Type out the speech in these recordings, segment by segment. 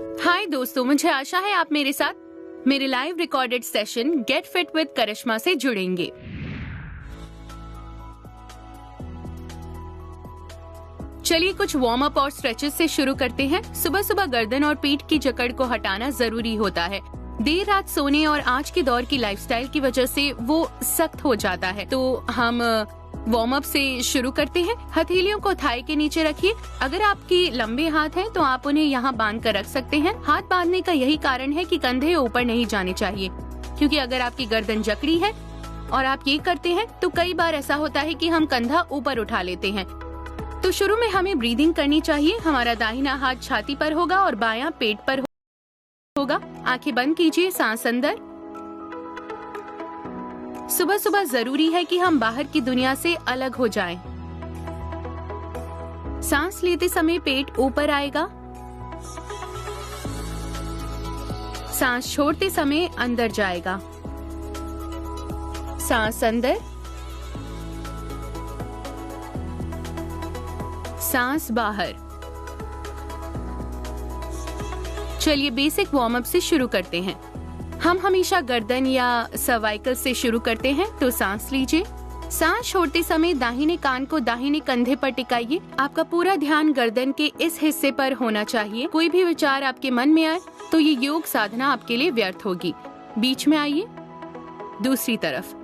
हाय दोस्तों, मुझे आशा है आप मेरे साथ मेरे live recorded session get fit with Karishma से जुड़ेंगे। चलिए कुछ वार्म अप और स्ट्रेचेस से शुरू करते हैं। सुबह सुबह गर्दन और पीठ की जकड़ को हटाना जरूरी होता है। देर रात सोने और आज के दौर की लाइफस्टाइल की वजह से वो सख्त हो जाता है। तो हम वार्म अप से शुरू करते हैं। हथेलियों को थाई के नीचे रखिए। अगर आपके लंबे हाथ हैं तो आप उन्हें यहाँ बांध कर रख सकते हैं। हाथ बांधने का यही कारण है कि कंधे ऊपर नहीं जाने चाहिए, क्योंकि अगर आपकी गर्दन जकड़ी है और आप ये करते हैं तो कई बार ऐसा होता है कि हम कंधा ऊपर उठा लेते हैं। तो शुरू में हमें ब्रीदिंग करनी चाहिए। हमारा दाहिना हाथ छाती पर होगा और बायां पेट पर होगा। आंखें बंद कीजिए, सांस अंदर। सुबह सुबह जरूरी है कि हम बाहर की दुनिया से अलग हो जाएं। सांस लेते समय पेट ऊपर आएगा। सांस छोड़ते समय अंदर जाएगा। सांस अंदर, सांस बाहर। चलिए बेसिक वार्म अप से शुरू करते हैं। हम हमेशा गर्दन या सर्वाइकल से शुरू करते हैं। तो सांस लीजिए। सांस छोड़ते समय दाहिने कान को दाहिने कंधे पर टिकाइए। आपका पूरा ध्यान गर्दन के इस हिस्से पर होना चाहिए। कोई भी विचार आपके मन में आए तो ये योग साधना आपके लिए व्यर्थ होगी। बीच में आइए। दूसरी तरफ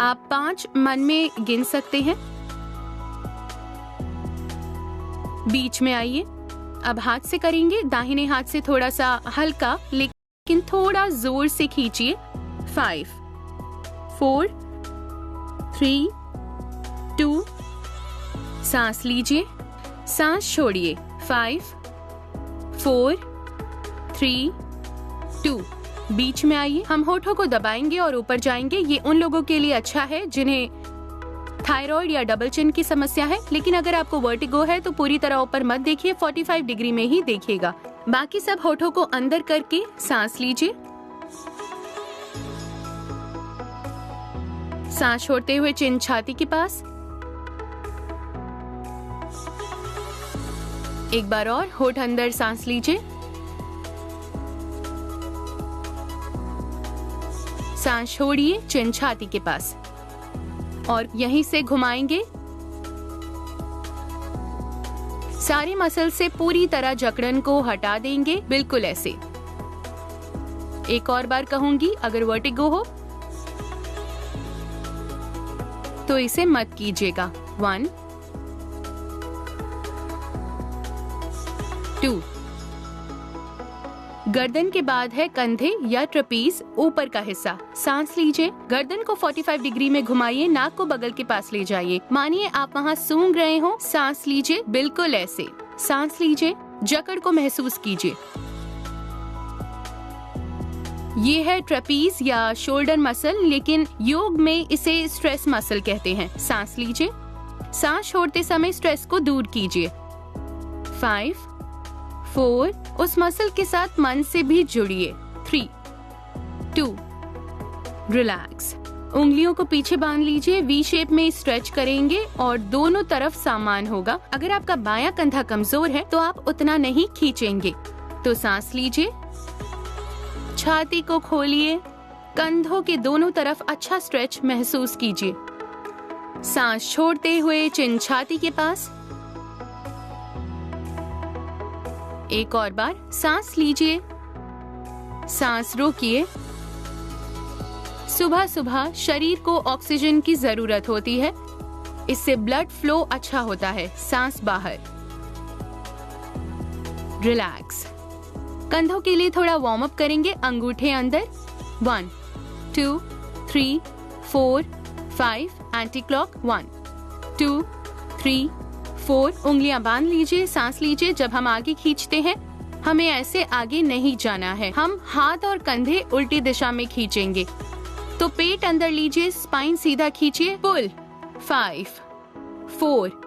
आप 5 मन में गिन सकते हैं। बीच में आइए। अब हाथ से करेंगे। दाहिने हाथ से थोड़ा सा हल्का लेकिन थोड़ा जोर से खींचिए। 5, 4, 3, 2, सांस लीजिए। सांस छोड़िए। 5, 4, 3, 2। बीच में आइए। हम होठों को दबाएंगे और ऊपर जाएंगे। ये उन लोगों के लिए अच्छा है जिन्हें थायराइड या डबल चिन की समस्या है, लेकिन अगर आपको वर्टिगो है तो पूरी तरह ऊपर मत देखिए, 45 डिग्री में ही देखिएगा। बाकी सब होठों को अंदर करके सांस लीजिए। सांस छोड़ते हुए चिन छाती के पास। एक बार और होठ अंदर, सांस लीजिए। सांस छोड़िए, चिन छाती के पास और यहीं से घुमाएंगे। सारे मसल से पूरी तरह जकड़न को हटा देंगे, बिल्कुल ऐसे। एक और बार कहूंगी, अगर वर्टिगो हो तो इसे मत कीजिएगा। 1, 2। गर्दन के बाद है कंधे या ट्रेपीज, ऊपर का हिस्सा। सांस लीजिए। गर्दन को 45 डिग्री में घुमाइए। नाक को बगल के पास ले जाइए। मानिए आप वहाँ सूंघ रहे हो। सांस लीजिए, बिल्कुल ऐसे। सांस लीजिए। जकड़ को महसूस कीजिए। ये है ट्रेपीज या शोल्डर मसल, लेकिन योग में इसे स्ट्रेस मसल कहते हैं। सांस लीजिए। सांस छोड़ते समय स्ट्रेस को दूर कीजिए। 5, 4, उस मसल के साथ मन से भी जुड़िए। 3, 2, रिलैक्स। उंगलियों को पीछे बांध लीजिए। वी शेप में स्ट्रेच करेंगे और दोनों तरफ समान होगा। अगर आपका बायां कंधा कमजोर है तो आप उतना नहीं खींचेंगे। तो सांस लीजिए। छाती को खोलिए। कंधों के दोनों तरफ अच्छा स्ट्रेच महसूस कीजिए। सांस छोड़ते हुए चिन छाती के पास। एक और बार सांस लीजिए। सांस रोकिए। सुबह सुबह शरीर को ऑक्सीजन की जरूरत होती है, इससे ब्लड फ्लो अच्छा होता है। सांस बाहर। रिलैक्स। कंधों के लिए थोड़ा वार्म अप करेंगे। अंगूठे अंदर। 1, 2, 3, 4, 5, एंटी क्लॉक। 1, 2, 3, 4। उंगलियां बांध लीजिए। सांस लीजिए। जब हम आगे खींचते हैं हमें ऐसे आगे नहीं जाना है। हम हाथ और कंधे उल्टी दिशा में खींचेंगे। तो पेट अंदर लीजिए। स्पाइन सीधा खींचिए। पुल। 5, 4।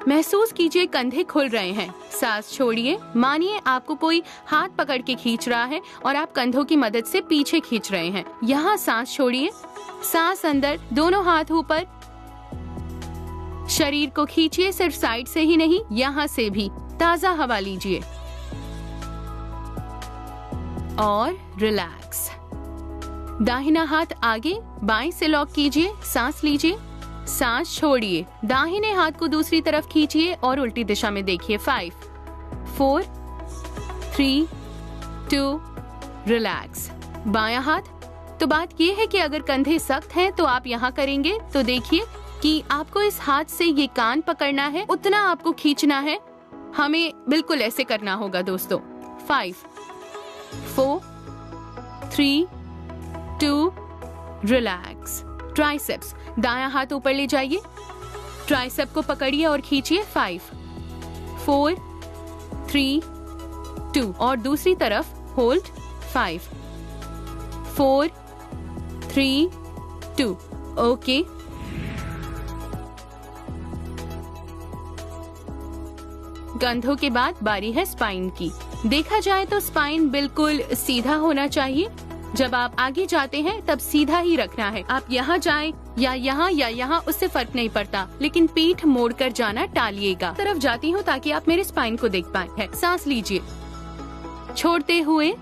महसूस कीजिए कंधे खुल रहे हैं। सांस छोड़िए। मानिए आपको कोई हाथ पकड़ के खींच रहा है और आप कंधों की मदद से पीछे खींच रहे हैं। यहाँ सांस छोड़िए। सांस अंदर, दोनों हाथ ऊपर। शरीर को खींचिए, सिर्फ साइड से ही नहीं, यहाँ से भी। ताजा हवा लीजिए। और रिलैक्स। दाहिना हाथ आगे बाएं से लॉक कीजिए, सांस लीजिए, सांस छोड़िए, दाहिने हाथ को दूसरी तरफ खींचिए और उल्टी दिशा में देखिए। 5 4 3 2 रिलैक्स। बायां हाथ, तो बात ये है कि अगर कंधे सख्त हैं तो आप यहाँ करेंगे तो देखिए कि आपको इस हाथ से ये कान पकड़ना है, उतना आपको खींचना है, हमें बिल्कुल ऐसे करना होगा दोस्तों। 5 4 3 2 रिलैक्स। ट्राइसेप्स, दायां हाथ ऊपर ले जाइए, ट्राइसेप को पकड़िए और खींचिए। 5 4 3 2 और दूसरी तरफ होल्ड। 5 4 3 2 ओके। कंधों के बाद बारी है स्पाइन की। देखा जाए तो स्पाइन बिल्कुल सीधा होना चाहिए। जब आप आगे जाते हैं तब सीधा ही रखना है। आप यहाँ जाएं या यहाँ उससे फर्क नहीं पड़ता, लेकिन पीठ मोड़कर जाना टालिएगा। तरफ जाती हूँ ताकि आप मेरे स्पाइन को देख पाएं। है, सांस लीजिए, छोड़ते हुए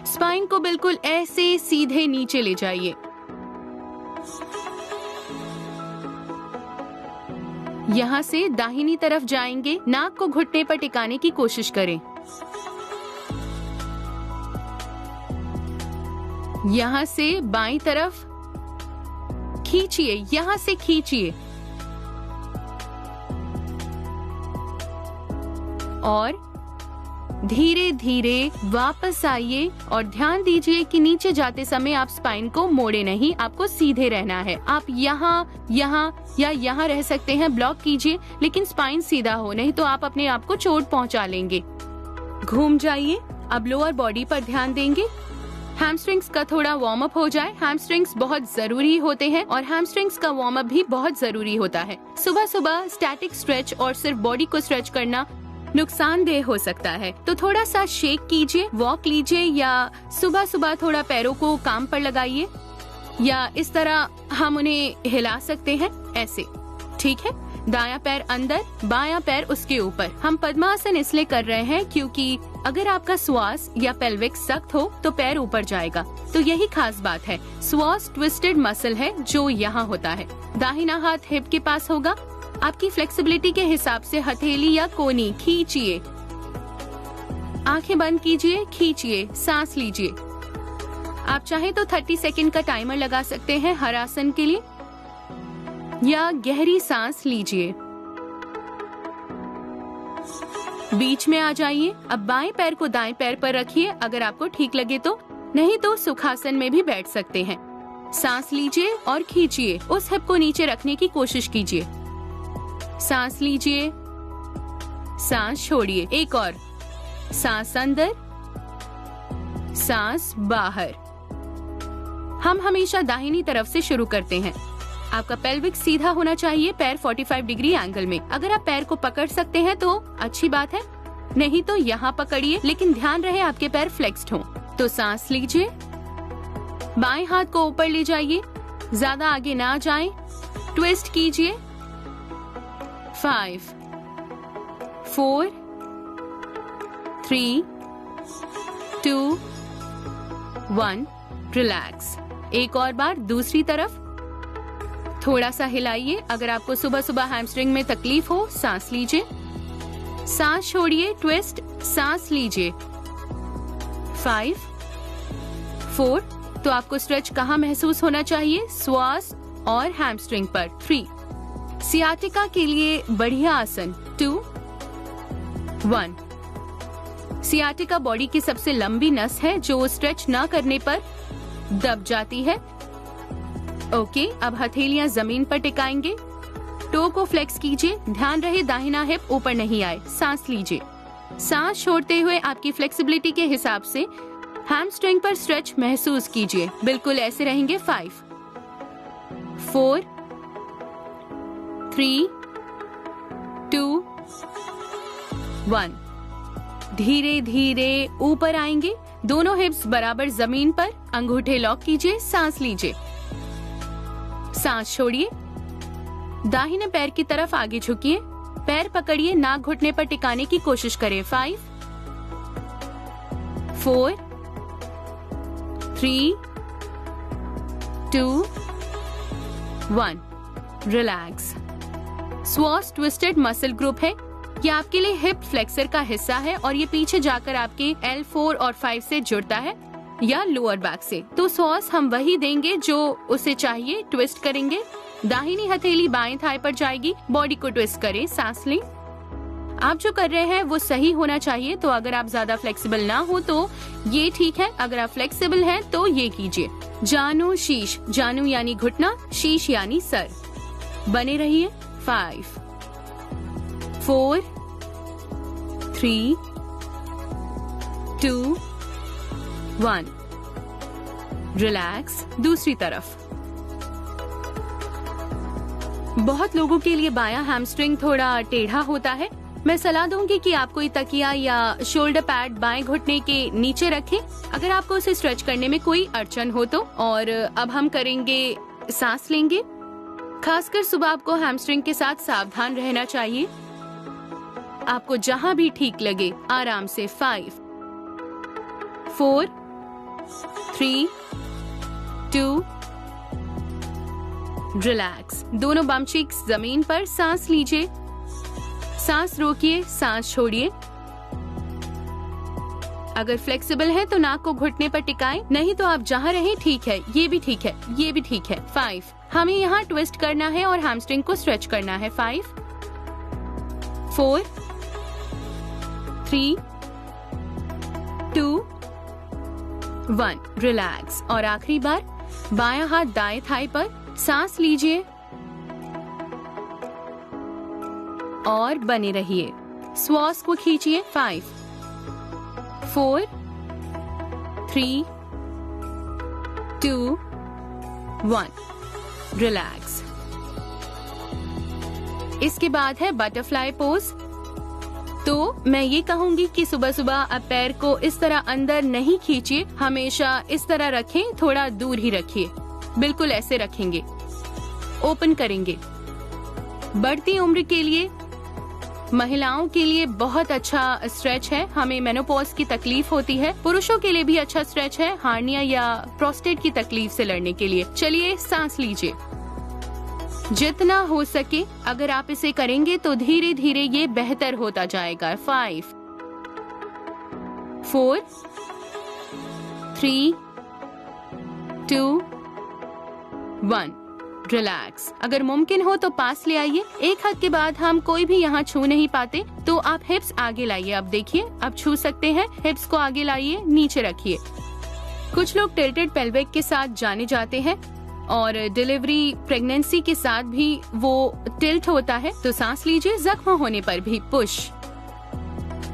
स्पाइन को बिल्कुल ऐसे सीधे नीचे ले जाइए। यहाँ से दाहिनी तरफ जाएंगे, नाक को घुटने पर टिकाने की कोशिश करें। यहाँ से बाईं तरफ खींचिए, यहाँ से खींचिए और धीरे धीरे वापस आइए और ध्यान दीजिए कि नीचे जाते समय आप स्पाइन को मोड़े नहीं, आपको सीधे रहना है। आप यहाँ या यहाँ रह सकते हैं, ब्लॉक कीजिए, लेकिन स्पाइन सीधा हो, नहीं तो आप अपने आप को चोट पहुँचा लेंगे। घूम जाइए। अब लोअर बॉडी पर ध्यान देंगे। हैमस्ट्रिंग्स का थोड़ा वार्म अप हो जाए। हैमस्ट्रिंग्स बहुत जरूरी होते हैं और हैमस्ट्रिंग्स का वार्म अप भी बहुत जरूरी होता है। सुबह सुबह स्टैटिक स्ट्रेच और सिर्फ बॉडी को स्ट्रेच करना नुकसानदेह हो सकता है, तो थोड़ा सा शेक कीजिए, वॉक लीजिए या सुबह सुबह थोड़ा पैरों को काम पर लगाइए या इस तरह हम उन्हें हिला सकते हैं, ऐसे। ठीक है, दायां पैर अंदर, बायां पैर उसके ऊपर। हम पद्मासन इसलिए कर रहे हैं क्योंकि अगर आपका श्वास या पेल्विक सख्त हो तो पैर ऊपर जाएगा, तो यही खास बात है। श्वास ट्विस्टेड मसल है जो यहाँ होता है। दाहिना हाथ हिप के पास होगा। आपकी फ्लेक्सिबिलिटी के हिसाब से हथेली या कोनी खींचिए, आंखें बंद कीजिए, खींचिए, सांस लीजिए। आप चाहे तो 30 सेकंड का टाइमर लगा सकते हैं हर आसन के लिए, या गहरी सांस लीजिए। बीच में आ जाइए। अब बाएं पैर को दाएं पैर पर रखिए अगर आपको ठीक लगे तो, नहीं तो सुखासन में भी बैठ सकते हैं। सांस लीजिए और खींचिए, उस हिप को नीचे रखने की कोशिश कीजिए। सांस लीजिए, सांस छोड़िए, एक और, सांस अंदर, सांस बाहर। हम हमेशा दाहिनी तरफ से शुरू करते हैं। आपका पेल्विक सीधा होना चाहिए, पैर 45 डिग्री एंगल में। अगर आप पैर को पकड़ सकते हैं तो अच्छी बात है, नहीं तो यहाँ पकड़िए, लेकिन ध्यान रहे आपके पैर फ्लेक्स्ड हों। तो सांस लीजिए, बाएं हाथ को ऊपर ले जाइए, ज्यादा आगे ना जाएं, ट्विस्ट कीजिए। 5 4 3 2 1 रिलैक्स। एक और बार दूसरी तरफ, थोड़ा सा हिलाइए। अगर आपको सुबह सुबह हैमस्ट्रिंग में तकलीफ हो, सांस लीजिए, सांस छोड़िए, ट्विस्ट, सांस लीजिए। 5 4, तो आपको स्ट्रेच कहाँ महसूस होना चाहिए? श्वास और हैमस्ट्रिंग पर। 3, सियाटिका के लिए बढ़िया आसन। 2 1, सियाटिका बॉडी की सबसे लंबी नस है जो स्ट्रेच न करने पर दब जाती है। ओके, अब हथेलियां जमीन पर टिकाएंगे, टो को फ्लेक्स कीजिए, ध्यान रहे दाहिना हिप ऊपर नहीं आए। सांस लीजिए, सांस छोड़ते हुए आपकी फ्लेक्सिबिलिटी के हिसाब से हैमस्ट्रिंग पर स्ट्रेच महसूस कीजिए, बिल्कुल ऐसे रहेंगे। 5 4 3 2 1, धीरे धीरे ऊपर आएंगे, दोनों हिप्स बराबर जमीन पर, अंगूठे लॉक कीजिए, सांस लीजिए, सांस छोड़िए, दाहिने पैर की तरफ आगे झुकिए, पैर पकड़िए, नाक घुटने पर टिकाने की कोशिश करें। 5 4 3, 2, 1. रिलैक्स। स्वास ट्विस्टेड मसल ग्रुप है। ये आपके लिए हिप फ्लेक्सर का हिस्सा है और ये पीछे जाकर आपके L4 और 5 से जुड़ता है या लोअर बैक से। तो स्वास हम वही देंगे जो उसे चाहिए। ट्विस्ट करेंगे, दाहिनी हथेली बाएं थाई पर जाएगी, बॉडी को ट्विस्ट करें, सांस लें। आप जो कर रहे हैं वो सही होना चाहिए। तो अगर आप ज्यादा फ्लेक्सिबल ना हो तो ये ठीक है, अगर आप फ्लेक्सिबल हैं तो ये कीजिए। जानु शीश, जानु यानी घुटना, शीश यानी सर। बने रहिए। 5, 4, 3, 2, 1. रिलैक्स। दूसरी तरफ। बहुत लोगों के लिए बायां हैमस्ट्रिंग थोड़ा टेढ़ा होता है। मैं सलाह दूंगी कि आप कोई तकिया या शोल्डर पैड बाएं घुटने के नीचे रखें अगर आपको उसे स्ट्रेच करने में कोई अड़चन हो तो। और अब हम करेंगे, सांस लेंगे। खासकर सुबह आपको हैमस्ट्रिंग के साथ सावधान रहना चाहिए। आपको जहां भी ठीक लगे आराम से। 5, 4, 3, 2, रिलैक्स। दोनों बम चीक्स जमीन पर। सांस लीजिए, सांस रोकिए, सांस छोड़िए। अगर फ्लेक्सिबल है तो नाक को घुटने पर टिकाएं, नहीं तो आप जहां रहें ठीक है। ये भी ठीक है, ये भी ठीक है। 5, हमें यहाँ ट्विस्ट करना है और हैमस्ट्रिंग को स्ट्रेच करना है। 5, 4, 3, 2, 1. रिलैक्स। और आखिरी बार, बायां हाथ दाएं थाई पर, सांस लीजिए और बने रहिए। श्वास को खींचिए। 5, 4, 3, 2, 1. रिलैक्स। इसके बाद है बटरफ्लाई पोज। तो मैं ये कहूंगी कि सुबह सुबह आप पैर को इस तरह अंदर नहीं खींचिए, हमेशा इस तरह रखें, थोड़ा दूर ही रखिए। बिल्कुल ऐसे रखेंगे, ओपन करेंगे। बढ़ती उम्र के लिए, महिलाओं के लिए बहुत अच्छा स्ट्रेच है। हमें मेनोपॉज की तकलीफ होती है। पुरुषों के लिए भी अच्छा स्ट्रेच है, हार्निया या प्रोस्टेट की तकलीफ से लड़ने के लिए। चलिए, सांस लीजिए जितना हो सके। अगर आप इसे करेंगे तो धीरे धीरे ये बेहतर होता जाएगा। 5, 4, 3, 2, 1. रिलैक्स। अगर मुमकिन हो तो पास ले आइए। एक हद के बाद हम कोई भी यहाँ छू नहीं पाते, तो आप हिप्स आगे लाइए। अब देखिए, अब छू सकते हैं। हिप्स को आगे लाइए, नीचे रखिए। कुछ लोग टिल्टेड पेल्विक के साथ जाने जाते हैं और डिलीवरी, प्रेगनेंसी के साथ भी वो टिल्ट होता है। तो सांस लीजिए, जख्म होने पर भी पुश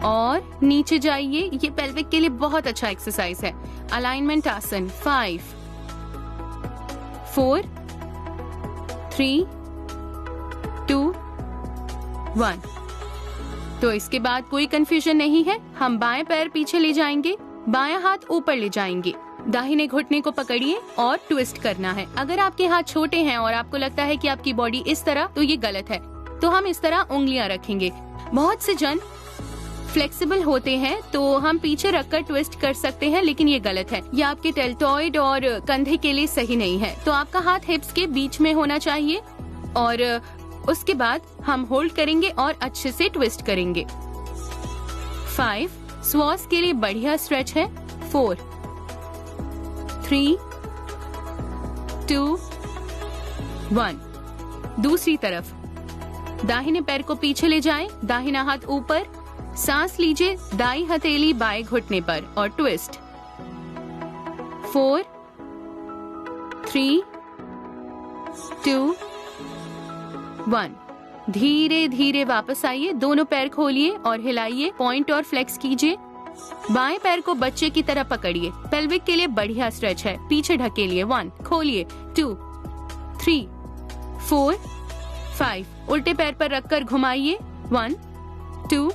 और नीचे जाइए। ये पेल्विक के लिए बहुत अच्छा एक्सरसाइज है। अलाइनमेंट आसन। 5, 4, 3, 2, 1. तो इसके बाद कोई कंफ्यूजन नहीं है। हम बाएं पैर पीछे ले जाएंगे, बायां हाथ ऊपर ले जाएंगे, दाहिने घुटने को पकड़िए और ट्विस्ट करना है। अगर आपके हाथ छोटे हैं और आपको लगता है कि आपकी बॉडी इस तरह, तो ये गलत है। तो हम इस तरह उंगलियां रखेंगे। बहुत से जन फ्लेक्सिबल होते हैं तो हम पीछे रखकर ट्विस्ट कर सकते हैं, लेकिन ये गलत है। ये आपके डेल्टॉइड और कंधे के लिए सही नहीं है। तो आपका हाथ हिप्स के बीच में होना चाहिए और उसके बाद हम होल्ड करेंगे और अच्छे से ट्विस्ट करेंगे। 5, श्वास के लिए बढ़िया स्ट्रेच है। 4, 3, 2, 1. दूसरी तरफ, दाहिने पैर को पीछे ले जाएं, दाहिना हाथ ऊपर, सांस लीजिए, दाई हथेली बाएं घुटने पर और ट्विस्ट। 4, 3, 2, 1. धीरे धीरे वापस आइए। दोनों पैर खोलिए और हिलाइए, पॉइंट और फ्लेक्स कीजिए। बाएं पैर को बच्चे की तरह पकड़िए। पेल्विक के लिए बढ़िया स्ट्रेच है। पीछे ढकेलिए। 1, खोलिए। 2, 3, 4, 5. उल्टे पैर पर रखकर घुमाइए। 1, 2.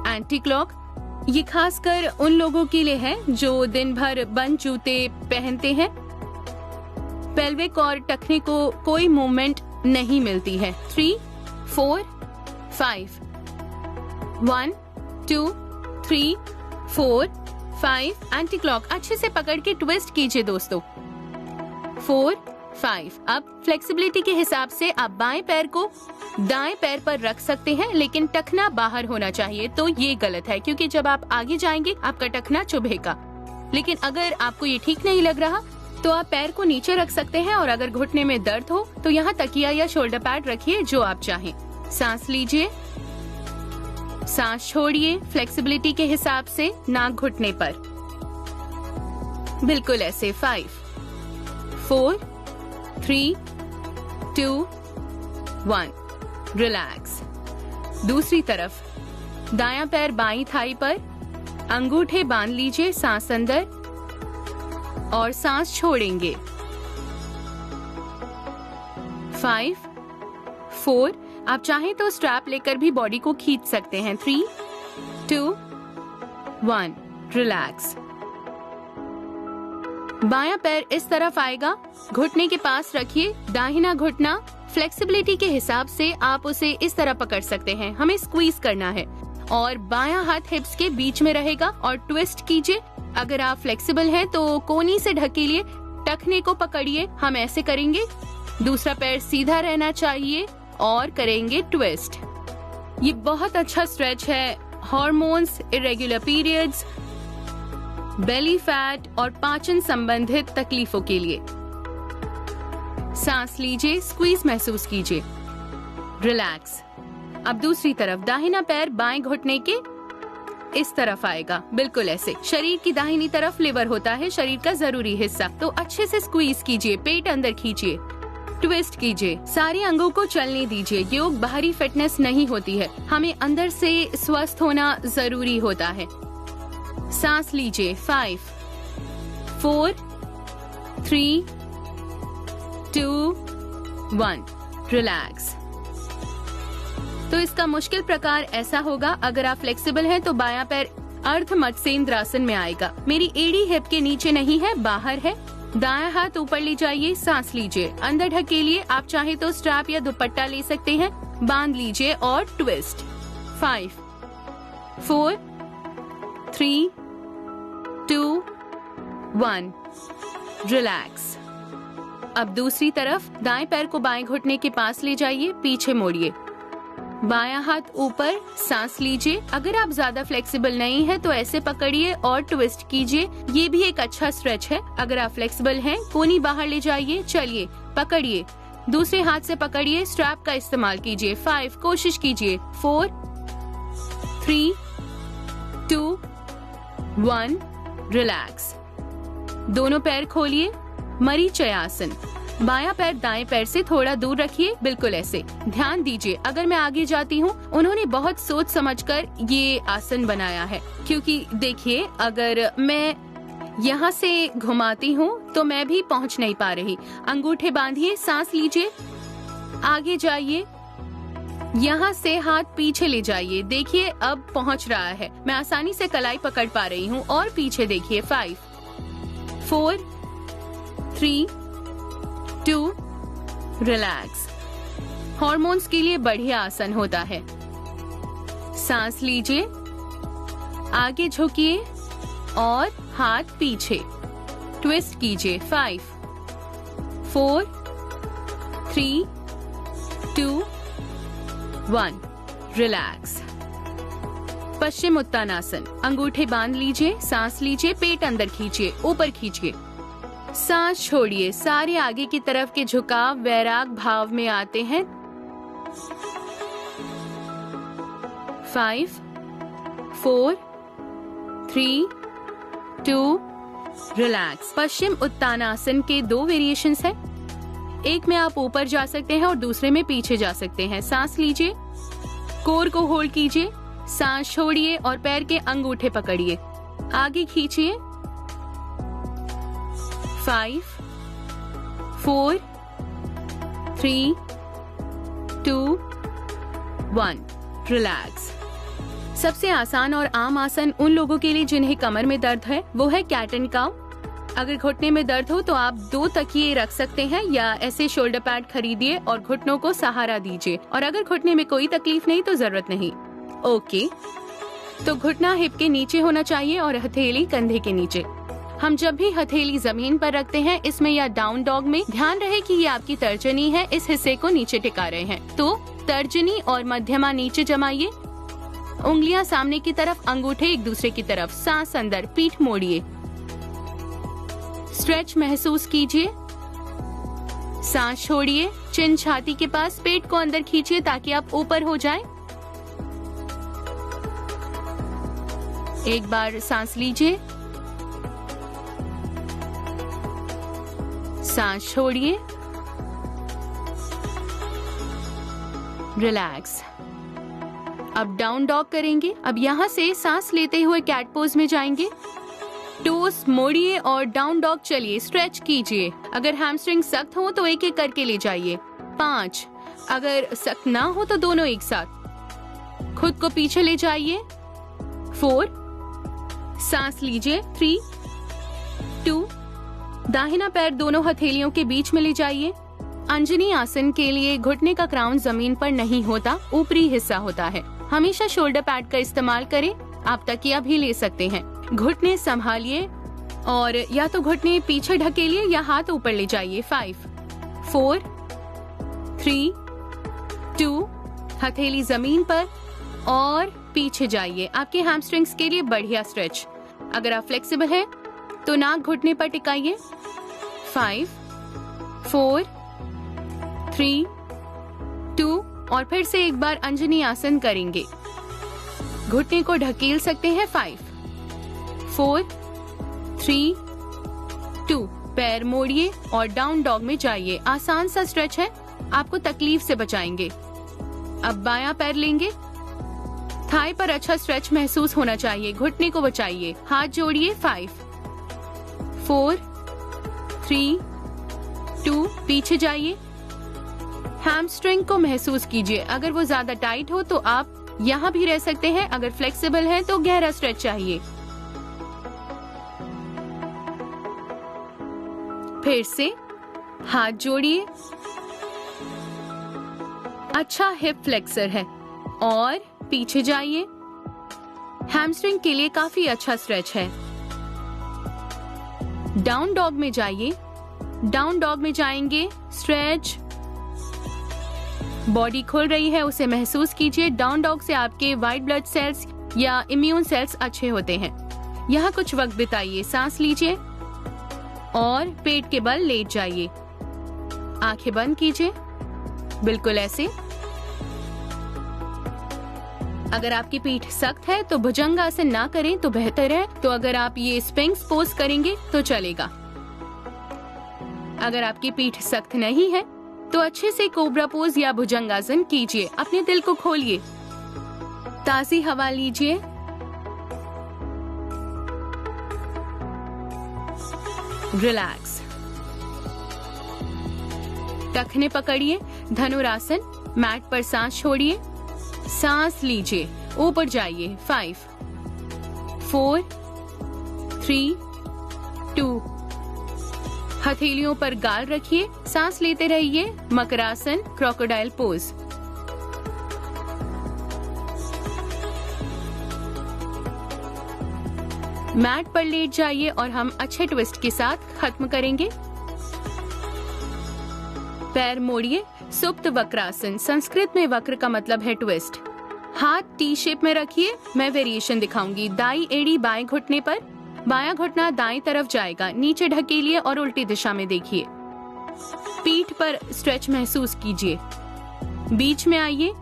Anti clock. ये खासकर उन लोगों के लिए है जो दिन भर बंद जूते पहनते हैं। पेल्विक और टखने को कोई मूवमेंट नहीं मिलती है। 3, 4, 5. 1, 2, 3, 4, 5 एंटी क्लॉक अच्छे से पकड़ के ट्विस्ट कीजिए दोस्तों। 4 5। अब फ्लेक्सिबिलिटी के हिसाब से आप बाएं पैर को दाएं पैर पर रख सकते हैं, लेकिन टखना बाहर होना चाहिए। तो ये गलत है क्योंकि जब आप आगे जाएंगे आपका टखना चुभेगा। लेकिन अगर आपको ये ठीक नहीं लग रहा तो आप पैर को नीचे रख सकते हैं, और अगर घुटने में दर्द हो तो यहाँ तकिया या शोल्डर पैड रखिए, जो आप चाहें। सांस लीजिए, सांस छोड़िए फ्लेक्सिबिलिटी के हिसाब से नाक घुटने पर, बिल्कुल ऐसे। 5 4 3 2 1 रिलैक्स। दूसरी तरफ दायां पैर बाईं थाई पर, अंगूठे बांध लीजिए, सांस अंदर और सांस छोड़ेंगे। 5 4। आप चाहें तो स्ट्रैप लेकर भी बॉडी को खींच सकते हैं। 3 2 1 रिलैक्स। बायां पैर इस तरफ आएगा, घुटने के पास रखिए, दाहिना घुटना फ्लेक्सिबिलिटी के हिसाब से आप उसे इस तरह पकड़ सकते हैं। हमें स्क्वीज करना है और बायां हाथ हिप्स के बीच में रहेगा और ट्विस्ट कीजिए। अगर आप फ्लेक्सिबल हैं तो कोनी से ढकेलिए, टखने को पकड़िए, हम ऐसे करेंगे। दूसरा पैर सीधा रहना चाहिए और करेंगे ट्विस्ट। ये बहुत अच्छा स्ट्रेच है hormones, irregular periods, belly fat और पाचन संबंधित तकलीफों के लिए। सांस लीजिए, स्क्वीज महसूस कीजिए, रिलैक्स। अब दूसरी तरफ दाहिना पैर बाएं घुटने के इस तरफ आएगा, बिल्कुल ऐसे। शरीर की दाहिनी तरफ लिवर होता है, शरीर का जरूरी हिस्सा, तो अच्छे से स्क्वीज कीजिए, पेट अंदर खींचिए, ट्विस्ट कीजिए, सारे अंगों को चलने दीजिए। योग बाहरी फिटनेस नहीं होती है, हमें अंदर से स्वस्थ होना जरूरी होता है। सांस लीजिए। 5 4 3 2 1 रिलैक्स। तो इसका मुश्किल प्रकार ऐसा होगा, अगर आप फ्लेक्सिबल हैं तो बायां पैर अर्ध मत्स्येंद्रासन में आएगा। मेरी एड़ी हिप के नीचे नहीं है, बाहर है। दायां हाथ ऊपर ले जाइए, सांस लीजिए, अंदर ढकेलिए। आप चाहे तो स्ट्रैप या दुपट्टा ले सकते हैं, बांध लीजिए और ट्विस्ट। 5 4 3 2 1 रिलैक्स। अब दूसरी तरफ दाएं पैर को बाएं घुटने के पास ले जाइए, पीछे मोड़िए, बायां हाथ ऊपर, सांस लीजिए। अगर आप ज्यादा फ्लेक्सिबल नहीं है तो ऐसे पकड़िए और ट्विस्ट कीजिए। ये भी एक अच्छा स्ट्रेच है। अगर आप फ्लेक्सिबल हैं, कोनी बाहर ले जाइए, चलिए पकड़िए, दूसरे हाथ से पकड़िए, स्ट्रैप का इस्तेमाल कीजिए। 5 कोशिश कीजिए। 4 3 2 1 रिलैक्स। दोनों पैर खोलिए, मरीचयासन। बायां पैर दाएं पैर से थोड़ा दूर रखिए, बिल्कुल ऐसे। ध्यान दीजिए, अगर मैं आगे जाती हूँ, उन्होंने बहुत सोच समझकर ये आसन बनाया है, क्योंकि देखिए अगर मैं यहाँ से घुमाती हूँ तो मैं भी पहुँच नहीं पा रही। अंगूठे बांधिए, सांस लीजिए, आगे जाइए, यहाँ से हाथ पीछे ले जाइए। देखिए अब पहुँच रहा है, मैं आसानी से कलाई पकड़ पा रही हूँ। और पीछे देखिए। 5 4 3 2 रिलैक्स। हार्मोन्स के लिए बढ़िया आसन होता है। सांस लीजिए, आगे झुकिए और हाथ पीछे, ट्विस्ट कीजिए। 5 4 3 2 1 रिलैक्स। पश्चिम उत्तानासन। अंगूठे बांध लीजिए, सांस लीजिए, पेट अंदर खींचिए, ऊपर खींचिए, सांस छोड़िए। सारे आगे की तरफ के झुकाव वैराग भाव में आते हैं। 5 4 3 2 रिलैक्स। पश्चिम उत्तानासन के 2 वेरिएशंस हैं। एक में आप ऊपर जा सकते हैं और दूसरे में पीछे जा सकते हैं। सांस लीजिए, कोर को होल्ड कीजिए, सांस छोड़िए और पैर के अंगूठे पकड़िए, आगे खींचिए। 5 4 3 2 1 रिलैक्स। सबसे आसान और आम आसन उन लोगों के लिए जिन्हें कमर में दर्द है, वो है कैट एंड काउ। अगर घुटने में दर्द हो तो आप 2 तकिए रख सकते हैं या ऐसे शोल्डर पैड खरीदिए और घुटनों को सहारा दीजिए। और अगर घुटने में कोई तकलीफ नहीं तो जरूरत नहीं। ओके, तो घुटना हिप के नीचे होना चाहिए और हथेली कंधे के नीचे। हम जब भी हथेली जमीन पर रखते हैं, इसमें या डाउन डॉग में, ध्यान रहे कि ये आपकी तर्जनी है, इस हिस्से को नीचे टिका रहे हैं। तो तर्जनी और मध्यमा नीचे जमाइए, उंगलियां सामने की तरफ, अंगूठे एक दूसरे की तरफ, सांस अंदर, पीठ मोड़िए, स्ट्रेच महसूस कीजिए, सांस छोड़िए, चिन छाती के पास, पेट को अंदर खींचिए ताकि आप ऊपर हो जाएं। एक बार सांस लीजिए, सांस छोड़िए, रिलैक्स। अब डाउन डॉग करेंगे। अब यहाँ से सांस लेते हुए कैट पोज में जाएंगे। टोस मोड़िए और डाउन डॉग चलिए, स्ट्रेच कीजिए। अगर हैमस्ट्रिंग सख्त हो तो एक एक करके ले जाइए। 5, अगर सख्त ना हो तो दोनों एक साथ। खुद को पीछे ले जाइए। 4, सांस लीजिए। 3, 2, दाहिना पैर दोनों हथेलियों के बीच में ले जाइए। अंजनी आसन के लिए घुटने का क्राउन जमीन पर नहीं होता, ऊपरी हिस्सा होता है। हमेशा शोल्डर पैड का इस्तेमाल करें। आप तकिया भी ले सकते हैं। घुटने संभालिए और या तो घुटने पीछे ढकेलिए या हाथ ऊपर ले जाइए। 5, 4, 3, 2, हथेली जमीन पर और पीछे जाइए। आपके हैमस्ट्रिंग्स के लिए बढ़िया स्ट्रेच। अगर आप फ्लेक्सिबल हैं तो नाक घुटने पर टिकाइए। 5, 4, 3, 2 और फिर से एक बार अंजनी आसन करेंगे। घुटने को ढकेल सकते हैं। 5, 4, 3, 2, पैर मोड़िए और डाउन डॉग में जाइए। आसान सा स्ट्रेच है, आपको तकलीफ से बचाएंगे। अब बायां पैर लेंगे। थाई पर अच्छा स्ट्रेच महसूस होना चाहिए। घुटने को बचाइए, हाथ जोड़िए। 5, 4, 3, 2, पीछे जाइए। हैमस्ट्रिंग को महसूस कीजिए। अगर वो ज्यादा टाइट हो तो आप यहाँ भी रह सकते हैं। अगर फ्लेक्सिबल है तो गहरा स्ट्रेच चाहिए। फिर से हाथ जोड़िए। अच्छा हिप फ्लेक्सर है और पीछे जाइए। हैमस्ट्रिंग के लिए काफी अच्छा स्ट्रेच है। डाउन डॉग में जाइए। डाउन डॉग में जाएंगे, स्ट्रेच, बॉडी खुल रही है उसे महसूस कीजिए। डाउन डॉग से आपके व्हाइट ब्लड सेल्स या इम्यून सेल्स अच्छे होते हैं। यहाँ कुछ वक्त बिताइए। सांस लीजिए और पेट के बल लेट जाइए। आंखें बंद कीजिए, बिल्कुल ऐसे। अगर आपकी पीठ सख्त है तो भुजंगासन ना करें तो बेहतर है। तो अगर आप ये स्पिंक्स पोज करेंगे तो चलेगा। अगर आपकी पीठ सख्त नहीं है तो अच्छे से कोबरा पोज या भुजंगासन कीजिए। अपने दिल को खोलिए, ताजी हवा लीजिए। रिलैक्स। टखने पकड़िए, धनुरासन। मैट पर सांस छोड़िए, सांस लीजिए, ऊपर जाइए। 5, 4, 3, 2, हथेलियों पर गाल रखिए, सांस लेते रहिए। Makarasana, crocodile pose. मैट पर लेट जाइए और हम अच्छे ट्विस्ट के साथ खत्म करेंगे। पैर मोड़िए, सुप्त वक्रासन। संस्कृत में वक्र का मतलब है ट्विस्ट। हाथ टी शेप में रखिए। मैं वेरिएशन दिखाऊंगी। दाई एड़ी बाएं घुटने पर, बायां घुटना दाईं तरफ जाएगा। नीचे ढकेलिए और उल्टी दिशा में देखिए। पीठ पर स्ट्रेच महसूस कीजिए। बीच में आइए,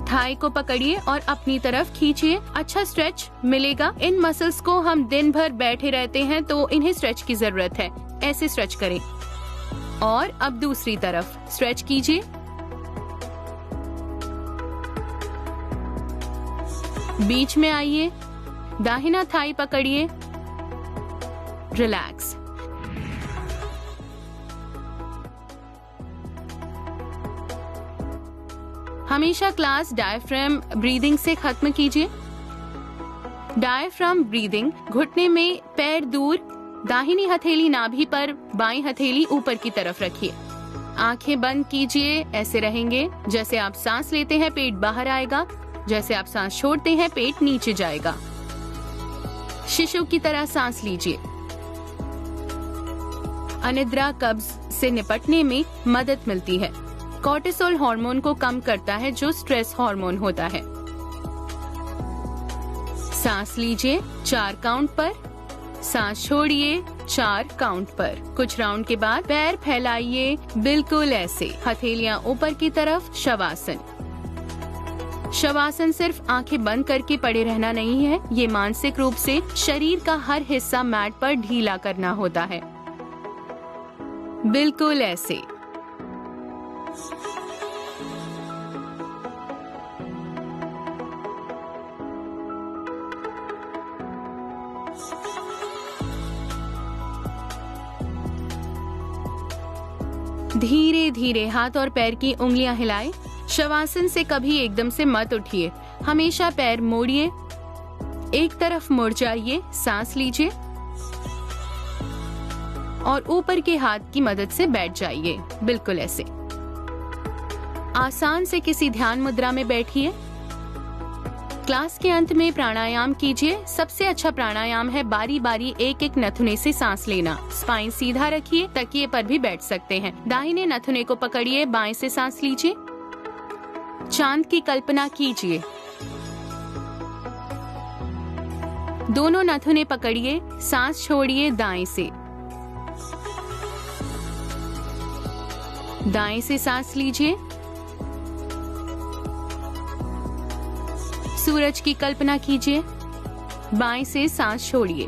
थाई को पकड़िए और अपनी तरफ खींचिए। अच्छा स्ट्रेच मिलेगा। इन मसल्स को हम दिन भर बैठे रहते हैं तो इन्हें स्ट्रेच की जरूरत है। ऐसे स्ट्रेच करें। और अब दूसरी तरफ स्ट्रेच कीजिए। बीच में आइए, दाहिना थाई पकड़िए। रिलैक्स। हमेशा क्लास डायफ्राम ब्रीदिंग से खत्म कीजिए। डायफ्राम ब्रीदिंग, घुटने में पैर दूर, दाहिनी हथेली नाभि पर, बाईं हथेली ऊपर की तरफ रखिए। आंखें बंद कीजिए, ऐसे रहेंगे। जैसे आप सांस लेते हैं पेट बाहर आएगा, जैसे आप सांस छोड़ते हैं पेट नीचे जाएगा। शिशु की तरह सांस लीजिए। अनिद्रा कब्ज से निपटने में मदद मिलती है। कॉर्टिसोल हार्मोन को कम करता है जो स्ट्रेस हार्मोन होता है। सांस लीजिए 4 काउंट पर, सांस छोड़िए 4 काउंट पर। कुछ राउंड के बाद पैर फैलाइए, बिल्कुल ऐसे, हथेलियां ऊपर की तरफ। शवासन। शवासन सिर्फ आंखें बंद करके पड़े रहना नहीं है, ये मानसिक रूप से शरीर का हर हिस्सा मैट पर ढीला करना होता है, बिल्कुल ऐसे। धीरे धीरे हाथ और पैर की उंगलियां हिलाएं। शवासन से कभी एकदम से मत उठिए, हमेशा पैर मोड़िए, एक तरफ मुड़ जाइए, सांस लीजिए और ऊपर के हाथ की मदद से बैठ जाइए, बिल्कुल ऐसे। आसान से किसी ध्यान मुद्रा में बैठिए। क्लास के अंत में प्राणायाम कीजिए। सबसे अच्छा प्राणायाम है बारी बारी एक एक नथुने से सांस लेना। स्पाइन सीधा रखिए, तकिए पर भी बैठ सकते हैं। दाहिने नथुने को पकड़िए, बाएं से सांस लीजिए। चांद की कल्पना कीजिए। दोनों नथुने पकड़िए, सांस छोड़िए दाएं से। दाएं से सांस लीजिए। सूरज की कल्पना कीजिए, बाएं से सांस छोड़िए।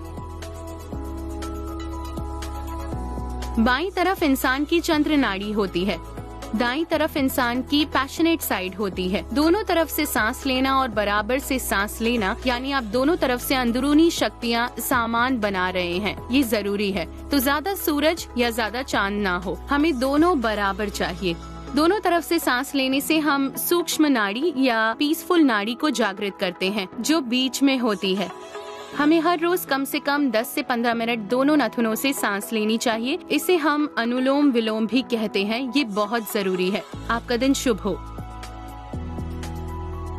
बाईं तरफ इंसान की चंद्र नाड़ी होती है, दाईं तरफ इंसान की पैशनेट साइड होती है। दोनों तरफ से सांस लेना और बराबर से सांस लेना, यानी आप दोनों तरफ से अंदरूनी शक्तियाँ सामान बना रहे हैं, ये जरूरी है। तो ज्यादा सूरज या ज्यादा चांद ना हो, हमें दोनों बराबर चाहिए। दोनों तरफ से सांस लेने से हम सूक्ष्म नाड़ी या पीसफुल नाड़ी को जागृत करते हैं, जो बीच में होती है। हमें हर रोज कम से कम 10 से 15 मिनट दोनों नथुनों से सांस लेनी चाहिए। इसे हम अनुलोम विलोम भी कहते हैं, ये बहुत जरूरी है। आपका दिन शुभ हो।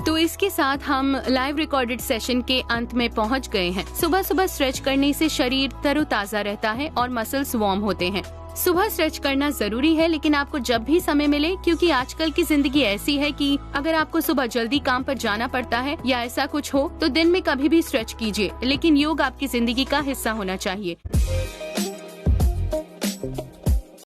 तो इसके साथ हम लाइव रिकॉर्डेड सेशन के अंत में पहुंच गए हैं। सुबह सुबह स्ट्रेच करने से शरीर तरोताजा रहता है और मसल्स वार्म होते हैं। सुबह स्ट्रेच करना जरूरी है, लेकिन आपको जब भी समय मिले, क्योंकि आजकल की जिंदगी ऐसी है कि अगर आपको सुबह जल्दी काम पर जाना पड़ता है या ऐसा कुछ हो तो दिन में कभी भी स्ट्रेच कीजिए, लेकिन योग आपकी जिंदगी का हिस्सा होना चाहिए।